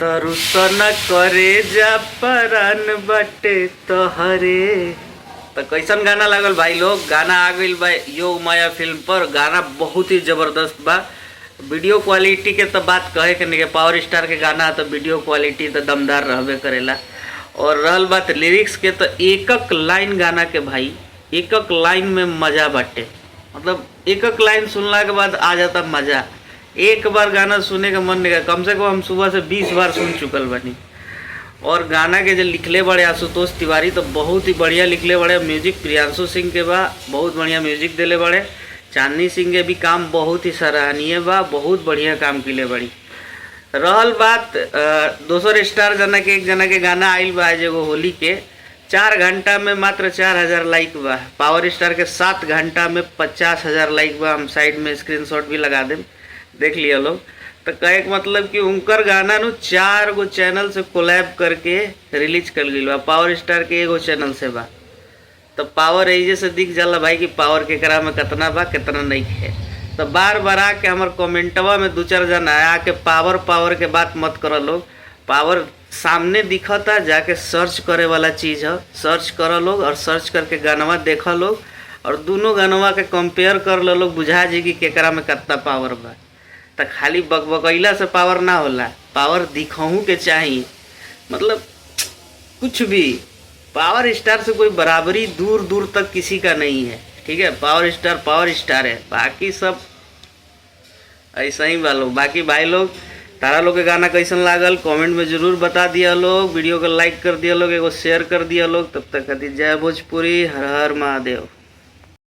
तरुसन करे जा परन बटे तोहरे। तो कैसन गाना लागल भाई लोग। गाना आ गई बा योग माया फिल्म पर। गाना बहुत ही जबरदस्त बा। वीडियो क्वालिटी के तो बात कहे के नहीं, पावर स्टार के गाना है तो वीडियो क्वालिटी तो दमदार रहबे करेला। और रहल बात लिरिक्स के, तो एक एक लाइन गाना के भाई, एक एक लाइन में मजा बाटे। मतलब एक एक लाइन सुनला के बाद आ जाता मजा। एक बार गाना सुनने का मन नहीं, कम से कम हम सुबह से 20 बार सुन चुकल बनी। और गाना के जो लिखले बड़े आशुतोष तिवारी तो बहुत ही बढ़िया लिखले बड़े। म्यूजिक प्रियांशु सिंह के बा, बहुत बढ़िया म्यूजिक दिले बड़े। चांदनी सिंह के भी काम बहुत ही सराहनीय बा, बहुत बढ़िया काम किले बड़ी। रहल बात दोसर स्टार जना के एक जना के गाना आइल बा एगो होली के, 4 घंटा में मात्र 4000 लाइक बा। पावर स्टार के 7 घंटा में 50,000 लाइक बा। हम साइड में स्क्रीनशॉट भी लगा दें, देख लिया लोग। तो कहे के मतलब कि उनकर गाना नु 4 गो चैनल से कोलैब करके रिलीज कर गई बा। पावर स्टार के एगो चैनल से बा। तो पावर एजे से दिख जाला भाई कि पावर के करा में कितना बा कितना नहीं है। तो बार बार आके हमार कमेंटवा में 2-4 जना आके पावर पावर के बात मत करो लोग। पावर सामने दिखता, जाके सर्च करे वाला चीज़ है। सर्च करो लोग और सर्च करके गानवा देखो लोग और दोनों गानवा के कंपेयर कर लो लोग, बुझा जी कि केकरा में कितना पावर बा। तो खाली बकबकैला से पावर ना होला, पावर दिखहू के चाहिए। मतलब कुछ भी पावर स्टार से कोई बराबरी दूर दूर तक किसी का नहीं है। ठीक है, पावर स्टार है। बाकी सब ऐसा ही बा लोग। बाकी भाई लोग तारा लोग के गाना कैसन लागल कमेंट में जरूर बता दिया लोग। वीडियो को लाइक कर दिया लोग, एगो शेयर कर दिया लोग। तब तक खातिर जय भोजपुरी, हर हर महादेव।